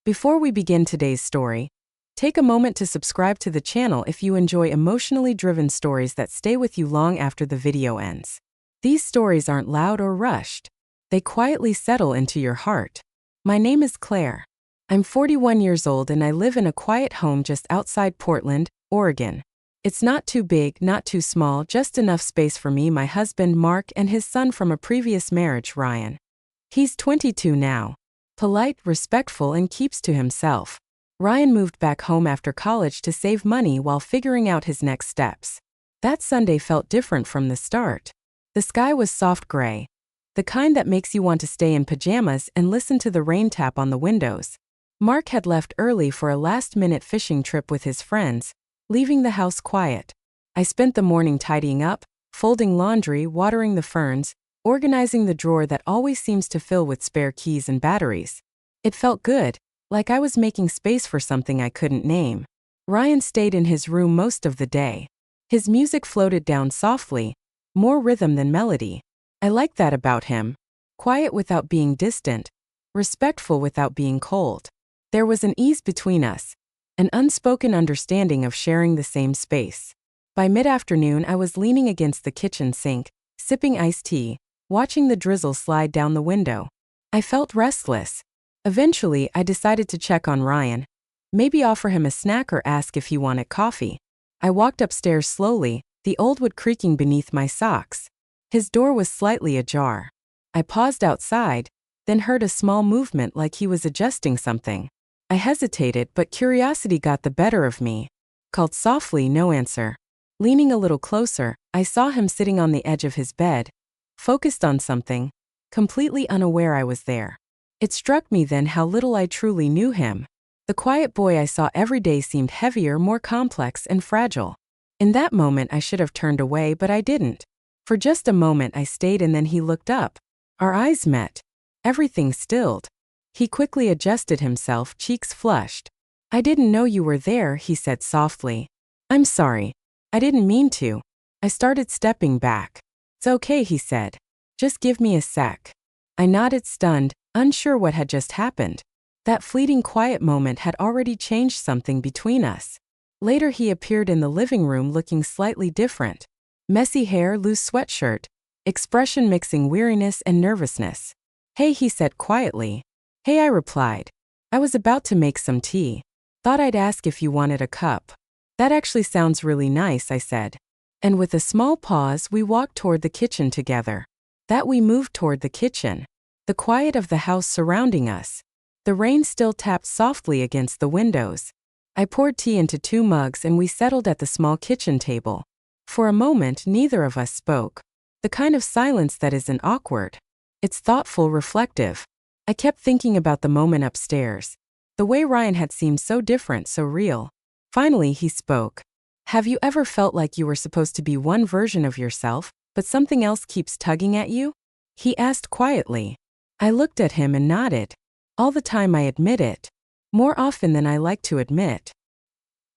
Before we begin today's story, take a moment to subscribe to the channel if you enjoy emotionally driven stories that stay with you long after the video ends. These stories aren't loud or rushed. They quietly settle into your heart. My name is Claire. I'm 41 years old and I live in a quiet home just outside Portland, Oregon. It's not too big, not too small, just enough space for me, my husband Mark, and his son from a previous marriage, Ryan. He's 22 now. Polite, respectful, and keeps to himself. Ryan moved back home after college to save money while figuring out his next steps. That Sunday felt different from the start. The sky was soft gray, the kind that makes you want to stay in pajamas and listen to the rain tap on the windows. Mark had left early for a last-minute fishing trip with his friends, leaving the house quiet. I spent the morning tidying up, folding laundry, watering the ferns, organizing the drawer that always seems to fill with spare keys and batteries. It felt good, like I was making space for something I couldn't name. Ryan stayed in his room most of the day. His music floated down softly, more rhythm than melody. I liked that about him. Quiet without being distant, respectful without being cold. There was an ease between us, an unspoken understanding of sharing the same space. By mid-afternoon, I was leaning against the kitchen sink, sipping iced tea, watching the drizzle slide down the window. I felt restless. Eventually, I decided to check on Ryan, maybe offer him a snack or ask if he wanted coffee. I walked upstairs slowly, the old wood creaking beneath my socks. His door was slightly ajar. I paused outside, then heard a small movement like he was adjusting something. I hesitated, but curiosity got the better of me. Called softly, no answer. Leaning a little closer, I saw him sitting on the edge of his bed, focused on something, completely unaware I was there. It struck me then how little I truly knew him. The quiet boy I saw every day seemed heavier, more complex, and fragile. In that moment I should have turned away, but I didn't. For just a moment I stayed and then he looked up. Our eyes met. Everything stilled. He quickly adjusted himself, cheeks flushed. "I didn't know you were there," he said softly. "I'm sorry. I didn't mean to." I started stepping back. "It's okay," he said. "Just give me a sec." I nodded, stunned, unsure what had just happened. That fleeting quiet moment had already changed something between us. Later he appeared in the living room looking slightly different. Messy hair, loose sweatshirt, expression mixing weariness and nervousness. "Hey," he said quietly. "Hey," I replied. I was about to make some tea. "Thought I'd ask if you wanted a cup." "That actually sounds really nice," I said. And with a small pause, we walked toward the kitchen together. We moved toward the kitchen. The quiet of the house surrounding us. The rain still tapped softly against the windows. I poured tea into 2 mugs and we settled at the small kitchen table. For a moment, neither of us spoke. The kind of silence that isn't awkward. It's thoughtful, reflective. I kept thinking about the moment upstairs. The way Ryan had seemed so different, so real. Finally, he spoke. "Have you ever felt like you were supposed to be one version of yourself, but something else keeps tugging at you?" He asked quietly. I looked at him and nodded. All the time, I admit it. More often than I like to admit.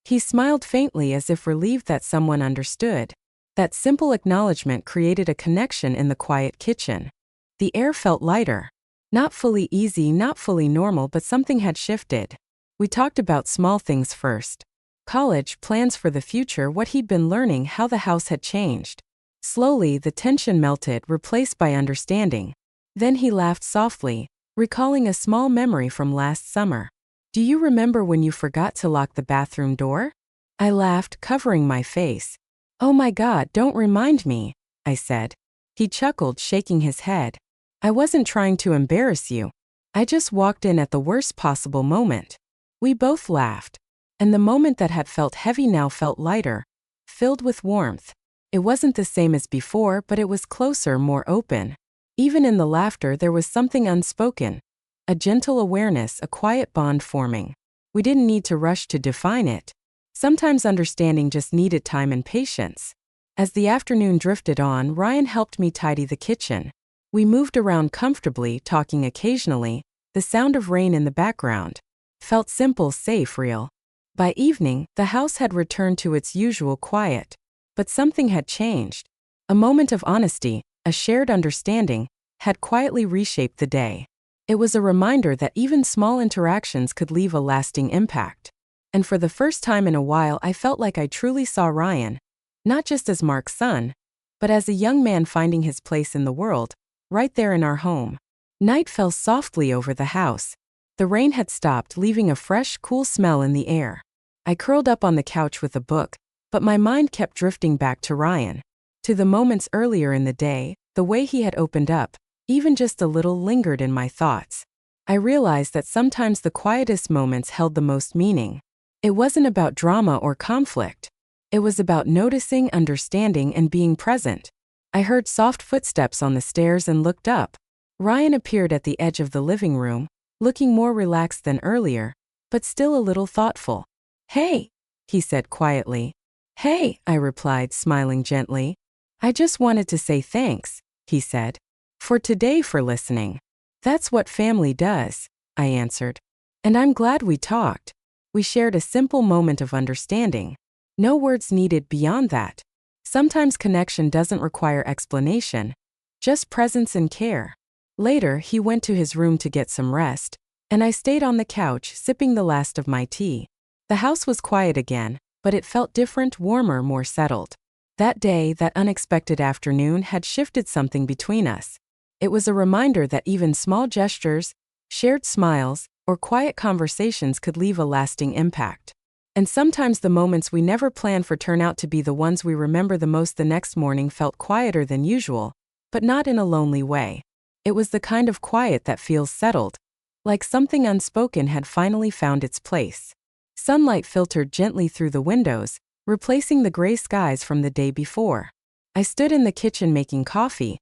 He smiled faintly as if relieved that someone understood. That simple acknowledgement created a connection in the quiet kitchen. The air felt lighter. Not fully easy, not fully normal, but something had shifted. We talked about small things first. College, plans for the future, what he'd been learning, how the house had changed. Slowly, the tension melted, replaced by understanding. Then he laughed softly, recalling a small memory from last summer. "Do you remember when you forgot to lock the bathroom door?" I laughed, covering my face. "Oh my God, don't remind me," I said. He chuckled, shaking his head. "I wasn't trying to embarrass you. I just walked in at the worst possible moment." We both laughed. And the moment that had felt heavy now felt lighter, filled with warmth. It wasn't the same as before, but it was closer, more open. Even in the laughter there was something unspoken. A gentle awareness, a quiet bond forming. We didn't need to rush to define it. Sometimes understanding just needed time and patience. As the afternoon drifted on, Ryan helped me tidy the kitchen. We moved around comfortably, talking occasionally, the sound of rain in the background. Felt simple, safe, real. By evening, the house had returned to its usual quiet. But something had changed. A moment of honesty, a shared understanding, had quietly reshaped the day. It was a reminder that even small interactions could leave a lasting impact. And for the first time in a while, I felt like I truly saw Ryan, not just as Mark's son, but as a young man finding his place in the world, right there in our home. Night fell softly over the house. The rain had stopped, leaving a fresh, cool smell in the air. I curled up on the couch with a book, but my mind kept drifting back to Ryan, to the moments earlier in the day, the way he had opened up. Even just a little lingered in my thoughts. I realized that sometimes the quietest moments held the most meaning. It wasn't about drama or conflict. It was about noticing, understanding, and being present. I heard soft footsteps on the stairs and looked up. Ryan appeared at the edge of the living room, looking more relaxed than earlier, but still a little thoughtful. "Hey," he said quietly. "Hey," I replied, smiling gently. "I just wanted to say thanks," he said, "for today, for listening." "That's what family does," I answered. "And I'm glad we talked." We shared a simple moment of understanding. No words needed beyond that. Sometimes connection doesn't require explanation, just presence and care. Later, he went to his room to get some rest, and I stayed on the couch, sipping the last of my tea. The house was quiet again, but it felt different, warmer, more settled. That day, that unexpected afternoon, had shifted something between us. It was a reminder that even small gestures, shared smiles, or quiet conversations could leave a lasting impact. And sometimes the moments we never plan for turn out to be the ones we remember the most. The next morning felt quieter than usual, but not in a lonely way. It was the kind of quiet that feels settled, like something unspoken had finally found its place. Sunlight filtered gently through the windows, replacing the gray skies from the day before. I stood in the kitchen making coffee,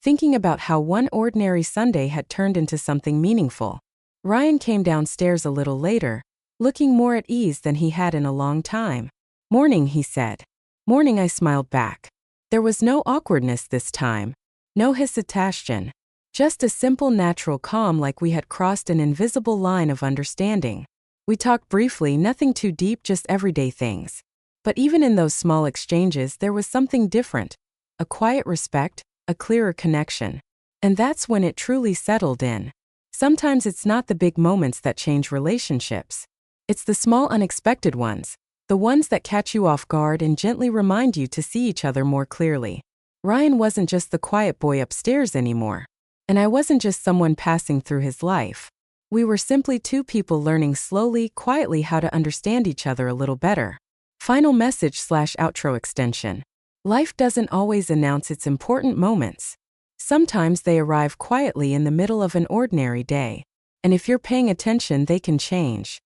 thinking about how one ordinary Sunday had turned into something meaningful. Ryan came downstairs a little later, looking more at ease than he had in a long time. "Morning," he said. "Morning," I smiled back. There was no awkwardness this time, no hesitation, just a simple natural calm, like we had crossed an invisible line of understanding. We talked briefly, nothing too deep, just everyday things. But even in those small exchanges there was something different, a quiet respect, a clearer connection. And that's when it truly settled in. Sometimes it's not the big moments that change relationships. It's the small unexpected ones, the ones that catch you off guard and gently remind you to see each other more clearly. Ryan wasn't just the quiet boy upstairs anymore. And I wasn't just someone passing through his life. We were simply two people learning slowly, quietly how to understand each other a little better. Final message/outro extension. Life doesn't always announce its important moments. Sometimes they arrive quietly in the middle of an ordinary day. And if you're paying attention, they can change